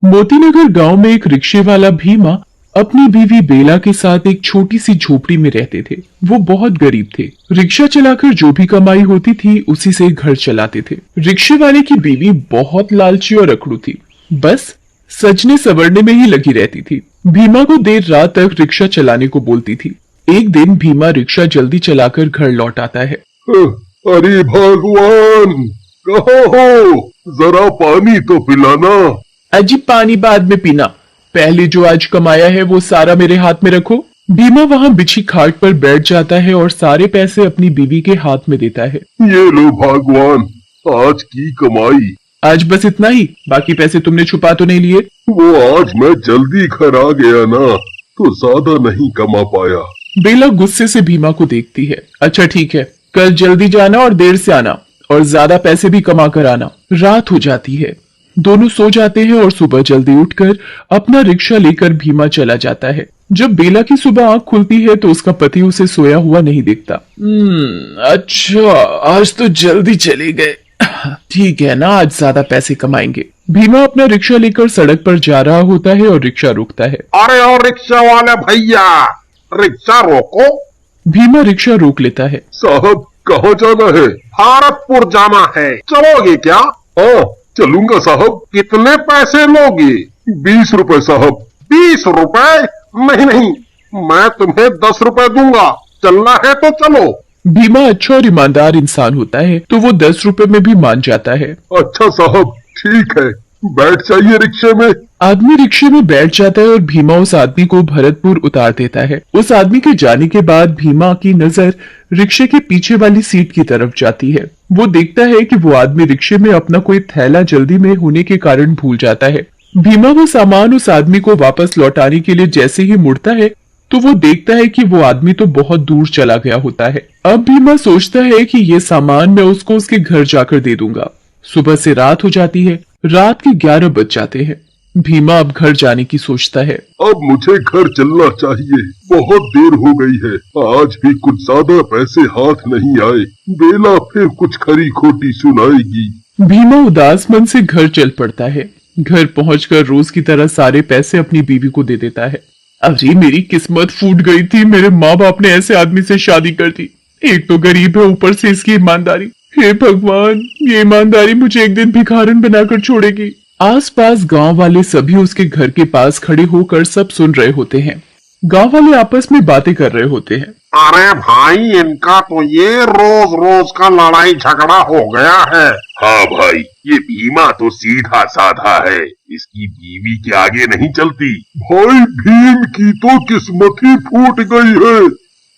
मोतीनगर गांव में एक रिक्शे वाला भीमा अपनी बीवी बेला के साथ एक छोटी सी झोपड़ी में रहते थे। वो बहुत गरीब थे। रिक्शा चलाकर जो भी कमाई होती थी उसी से घर चलाते थे। रिक्शे वाले की बीवी बहुत लालची और अकड़ू थी। बस सजने संवरने में ही लगी रहती थी। भीमा को देर रात तक रिक्शा चलाने को बोलती थी। एक दिन भीमा रिक्शा जल्दी चलाकर घर लौट आता है। अरे भगवान, कहाँ हो? जरा पानी तो पिलाना। अजी पानी बाद में पीना, पहले जो आज कमाया है वो सारा मेरे हाथ में रखो। भीमा वहाँ बिछी खाट पर बैठ जाता है और सारे पैसे अपनी बीवी के हाथ में देता है। ये लो भगवान, आज की कमाई। आज बस इतना ही? बाकी पैसे तुमने छुपा तो नहीं लिए? वो आज मैं जल्दी घर आ गया ना, तो ज्यादा नहीं कमा पाया। बेला गुस्से से भीमा को देखती है। अच्छा ठीक है, कल जल्दी जाना और देर से आना, और ज्यादा पैसे भी कमा कर आना। रात हो जाती है। दोनों सो जाते हैं और सुबह जल्दी उठकर अपना रिक्शा लेकर भीमा चला जाता है। जब बेला की सुबह आंख खुलती है तो उसका पति उसे सोया हुआ नहीं दिखता। अच्छा, आज तो जल्दी चले गए। ठीक है ना, आज ज्यादा पैसे कमाएंगे। भीमा अपना रिक्शा लेकर सड़क पर जा रहा होता है और रिक्शा रुकता है। अरे ओ रिक्शा वाले भैया, रिक्शा रोको। भीमा रिक्शा रोक लेता है। साहब, कहाँ जाना है? भारतपुर जाना है, चलोगे क्या? हाँ, चलूंगा साहब। कितने पैसे लोगे? 20 रुपए साहब। 20 रुपए? नहीं नहीं, मैं तुम्हें 10 रुपए दूंगा। चलना है तो चलो। भीमा अच्छा और ईमानदार इंसान होता है तो वो 10 रुपए में भी मान जाता है। अच्छा साहब, ठीक है, बैठ जाइए रिक्शे में। आदमी रिक्शे में बैठ जाता है और भीमा उस आदमी को भरतपुर उतार देता है। उस आदमी के जाने के बाद भीमा की नजर रिक्शे के पीछे वाली सीट की तरफ जाती है। वो देखता है कि वो आदमी रिक्शे में अपना कोई थैला जल्दी में होने के कारण भूल जाता है। भीमा वो सामान उस आदमी को वापस लौटाने के लिए जैसे ही मुड़ता है तो वो देखता है कि वो आदमी तो बहुत दूर चला गया होता है। अब भीमा सोचता है कि ये सामान मैं उसको उसके घर जाकर दे दूंगा। सुबह से रात हो जाती है। रात के 11 बज जाते हैं। भीमा अब घर जाने की सोचता है। अब मुझे घर चलना चाहिए, बहुत देर हो गई है। आज भी कुछ ज्यादा पैसे हाथ नहीं आए। बेला फिर कुछ खरी खोटी सुनाएगी। भीमा उदास मन से घर चल पड़ता है। घर पहुंचकर रोज की तरह सारे पैसे अपनी बीवी को दे देता है। अरे मेरी किस्मत फूट गई थी, मेरे माँ बाप ने ऐसे आदमी से शादी कर दी। एक तो गरीब है, ऊपर से इसकी ईमानदारी। हे भगवान, ये ईमानदारी मुझे एक दिन भिखारन बनाकर छोड़ेगी। आसपास गांव वाले सभी उसके घर के पास खड़े होकर सब सुन रहे होते हैं। गांव वाले आपस में बातें कर रहे होते हैं। अरे भाई, इनका तो ये रोज रोज का लड़ाई झगड़ा हो गया है। हाँ भाई, ये भीमा तो सीधा साधा है, इसकी बीवी के आगे नहीं चलती। भाई, भीम की तो किस्मत ही फूट गई है।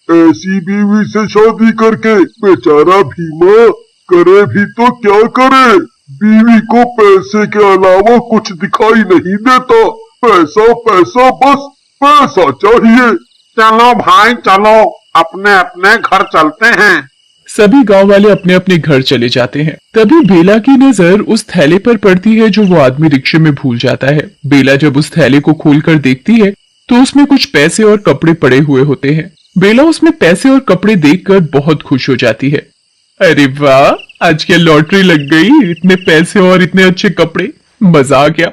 ऐसी बीवी से शादी करके बेचारा भीमा करे भी तो क्या करे। बीवी को पैसे के अलावा कुछ दिखाई नहीं देता। पैसा पैसा, बस पैसा चाहिए। चलो भाई चलो, अपने अपने घर चलते हैं। सभी गांव वाले अपने अपने घर चले जाते हैं। तभी बेला की नजर उस थैले पर पड़ती है जो वो आदमी रिक्शे में भूल जाता है। बेला जब उस थैले को खोलकर देखती है तो उसमें कुछ पैसे और कपड़े पड़े हुए होते हैं। बेला उसमें पैसे और कपड़े देखकर बहुत खुश हो जाती है। अरे वाह, आज क्या लॉटरी लग गई, इतने पैसे और इतने अच्छे कपड़े, मजा आ गया।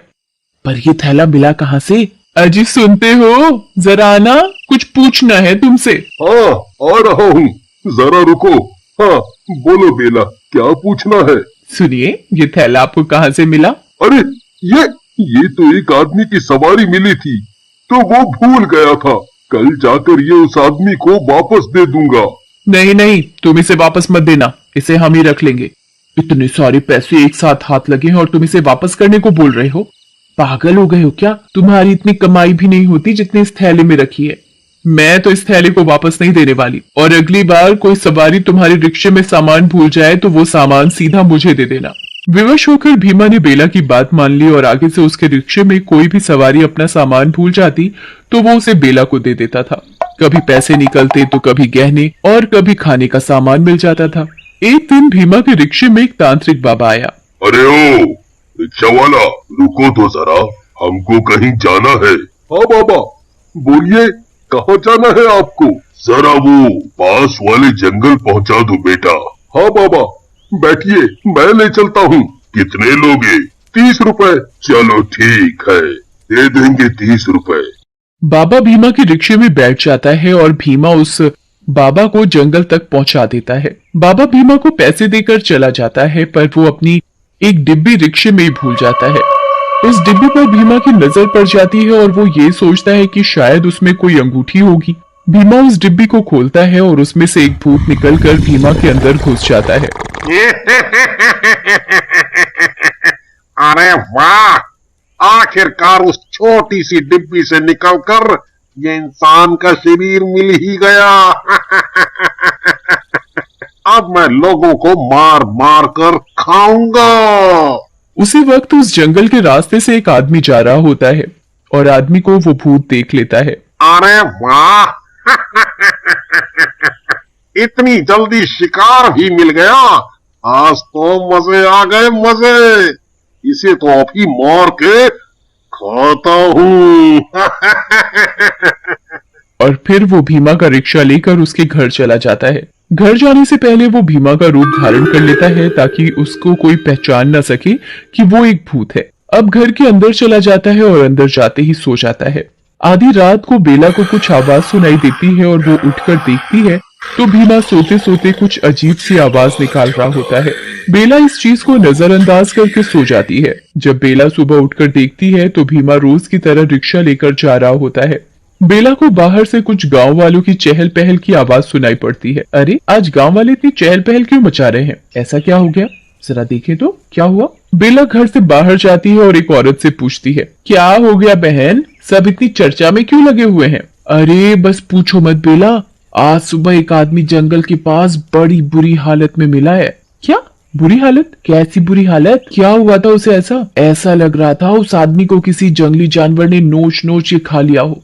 पर ये थैला मिला कहाँ से? अजी सुनते हो, जरा आना, कुछ पूछना है तुमसे। हाँ, आ रहा हूँ, जरा रुको। हाँ, बोलो बेला, क्या पूछना है? सुनिए, ये थैला आपको कहाँ से मिला? अरे ये तो एक आदमी की सवारी मिली थी, तो वो भूल गया था। कल जाकर ये उस आदमी को वापस दे दूंगा। नहीं नहीं, तुम इसे वापस मत देना, इसे हम ही रख लेंगे। इतने सारे पैसे एक साथ हाथ लगे हैं और तुम इसे वापस करने को बोल रहे हो? पागल हो गए हो क्या? तुम्हारी इतनी कमाई भी नहीं होती जितनी इस थैले में रखी है। मैं तो इस थैले को वापस नहीं देने वाली, और अगली बार कोई सवारी तुम्हारे रिक्शे में सामान भूल जाए तो वो सामान सीधा मुझे दे देना। विवश होकर भीमा ने बेला की बात मान ली और आगे से उसके रिक्शे में कोई भी सवारी अपना सामान भूल जाती तो वो उसे बेला को दे देता था। कभी पैसे निकलते तो कभी गहने और कभी खाने का सामान मिल जाता था। एक दिन भीमा के रिक्शे में एक तांत्रिक बाबा आया। अरे ओ रिक्शा वाला, रुको तो जरा, हमको कहीं जाना है। हाँ बाबा, बोलिए, कहाँ जाना है आपको? जरा वो पास वाले जंगल पहुँचा दो बेटा। हाँ बाबा, बैठिए, मैं ले चलता हूँ। कितने लोगे? 30 रुपए। चलो ठीक है, दे देंगे 30 रुपए। बाबा भीमा के रिक्शे में बैठ जाता है और भीमा उस बाबा को जंगल तक पहुंचा देता है। बाबा भीमा को पैसे देकर चला जाता है, पर वो अपनी एक डिब्बी रिक्शे में ही भूल जाता है। उस डिब्बी पर भीमा की नजर पड़ जाती है और वो ये सोचता है कि शायद उसमें कोई अंगूठी होगी। भीमा उस डिब्बी को खोलता है और उसमें से एक भूत निकलकर भीमा के अंदर घुस जाता है। अरे वाह, आखिरकार उस छोटी सी डिब्बी से निकलकर ये इंसान का शरीर मिल ही गया। अब मैं लोगों को मार मार कर खाऊंगा। उसी वक्त उस जंगल के रास्ते से एक आदमी जा रहा होता है और आदमी को वो भूत देख लेता है। अरे वाह, इतनी जल्दी शिकार भी मिल गया। आज तो मजे आ गए, मजे। इसे तो अभी मार के खाता हूँ। और फिर वो भीमा का रिक्शा लेकर उसके घर चला जाता है। घर जाने से पहले वो भीमा का रूप धारण कर लेता है ताकि उसको कोई पहचान न सके कि वो एक भूत है। अब घर के अंदर चला जाता है और अंदर जाते ही सो जाता है। आधी रात को बेला को कुछ आवाज सुनाई देती है और वो उठकर देखती है तो भीमा सोते सोते कुछ अजीब सी आवाज निकाल रहा होता है। बेला इस चीज को नजरअंदाज करके सो जाती है। जब बेला सुबह उठकर देखती है तो भीमा रोज की तरह रिक्शा लेकर जा रहा होता है। बेला को बाहर से कुछ गांव वालों की चहल पहल की आवाज सुनाई पड़ती है। अरे, आज गांव वाले इतनी चहल पहल क्यों मचा रहे हैं? ऐसा क्या हो गया? जरा देखें तो क्या हुआ। बेला घर से बाहर जाती है और एक औरत से पूछती है, क्या हो गया बहन, सब इतनी चर्चा में क्यों लगे हुए हैं? अरे बस पूछो मत बेला, आज सुबह एक आदमी जंगल के पास बड़ी बुरी हालत में मिला है। क्या बुरी हालत? कैसी बुरी हालत? क्या हुआ था उसे? ऐसा लग रहा था उस आदमी को किसी जंगली जानवर ने नोच नोच के खा लिया हो।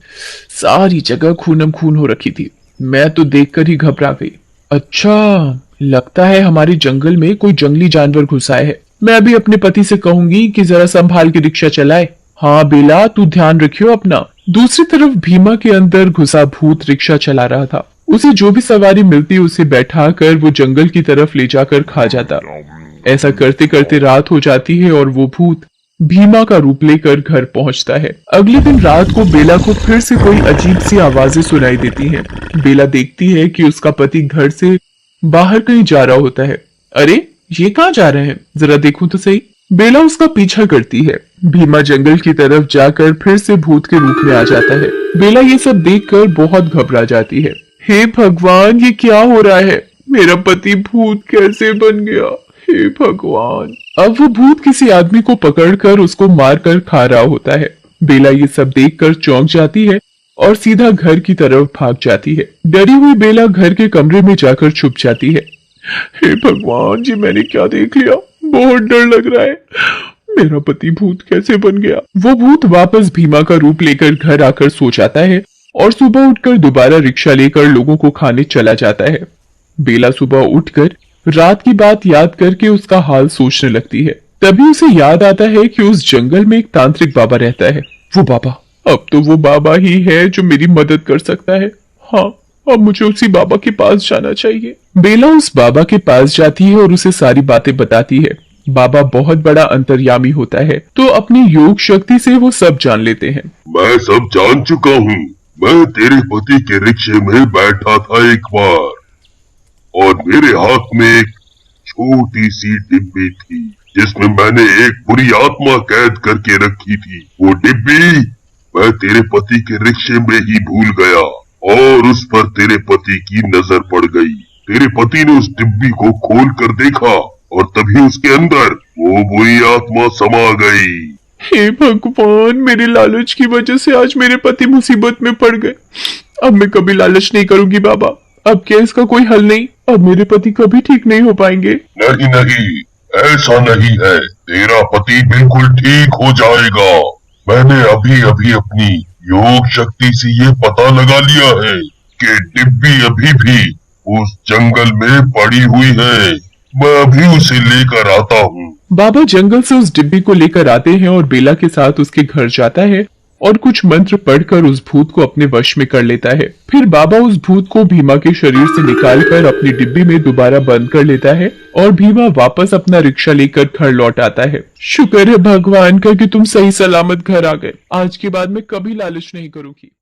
सारी जगह खूनम खून हो रखी थी। मैं तो देखकर ही घबरा गई। अच्छा, लगता है हमारे जंगल में कोई जंगली जानवर घुस आया है। मैं अभी अपने पति से कहूंगी कि जरा संभाल के रिक्शा चलाए। हाँ बेला, तू ध्यान रखियो अपना। दूसरी तरफ भीमा के अंदर घुसा भूत रिक्शा चला रहा था। उसे जो भी सवारी मिलती उसे बैठा कर वो जंगल की तरफ ले जाकर खा जाता। ऐसा करते करते रात हो जाती है और वो भूत भीमा का रूप लेकर घर पहुंचता है। अगले दिन रात को बेला को फिर से कोई अजीब सी आवाजें सुनाई देती हैं। बेला देखती है कि उसका पति घर से बाहर कहीं जा रहा होता है। अरे, ये कहाँ जा रहे हैं? जरा देखूं तो सही। बेला उसका पीछा करती है। भीमा जंगल की तरफ जाकर फिर से भूत के रूप में आ जाता है। बेला ये सब देखकर बहुत घबरा जाती है। हे भगवान, ये क्या हो रहा है? मेरा पति भूत कैसे बन गया? हे भगवान। अब वो भूत किसी आदमी को पकड़कर उसको मारकर खा रहा होता है। बेला ये सब देखकर चौंक जाती है और सीधा घर की तरफ भाग जाती है। डरी हुई बेला घर के कमरे में जाकर छुप जाती है। हे भगवान जी, मैंने क्या देख लिया? बहुत डर लग रहा है। मेरा पति भूत कैसे बन गया? वो भूत वापस भीमा का रूप लेकर घर आकर सो जाता है और सुबह उठकर दोबारा रिक्शा लेकर लोगों को खाने चला जाता है। बेला सुबह उठकर रात की बात याद करके उसका हाल सोचने लगती है। तभी उसे याद आता है कि उस जंगल में एक तांत्रिक बाबा रहता है। वो बाबा, अब तो वो बाबा ही है जो मेरी मदद कर सकता है। हाँ, अब मुझे उसी बाबा के पास जाना चाहिए। बेला उस बाबा के पास जाती है और उसे सारी बातें बताती है। बाबा बहुत बड़ा अंतर्यामी होता है, तो अपनी योग शक्ति से वो सब जान लेते हैं। मैं सब जान चुका हूँ। मैं तेरे पति के रिक्शे में बैठा था एक बार और मेरे हाथ में एक छोटी सी डिब्बी थी जिसमें मैंने एक बुरी आत्मा कैद करके रखी थी। वो डिब्बी मैं तेरे पति के रिक्शे में ही भूल गया और उस पर तेरे पति की नजर पड़ गई। तेरे पति ने उस डिब्बी को खोल कर देखा और तभी उसके अंदर वो बुरी आत्मा समा गई। हे भगवान, मेरे लालच की वजह से आज मेरे पति मुसीबत में पड़ गए। अब मैं कभी लालच नहीं करूंगी बाबा। अब क्या इसका कोई हल नहीं? अब मेरे पति कभी ठीक नहीं हो पाएंगे। नहीं नहीं, ऐसा नहीं है। तेरा पति बिल्कुल ठीक हो जाएगा। मैंने अभी अभी अपनी योग शक्ति से ये पता लगा लिया है कि डिब्बी अभी भी उस जंगल में पड़ी हुई है। मैं अभी उसे लेकर आता हूँ। बाबा जंगल से उस डिब्बी को लेकर आते हैं और बेला के साथ उसके घर जाता है और कुछ मंत्र पढ़कर उस भूत को अपने वश में कर लेता है। फिर बाबा उस भूत को भीमा के शरीर से निकालकर अपनी डिब्बी में दोबारा बंद कर लेता है और भीमा वापस अपना रिक्शा लेकर घर लौट आता है। शुक्र है भगवान का कि तुम सही सलामत घर आ गए। आज के बाद मैं कभी लालच नहीं करूंगी।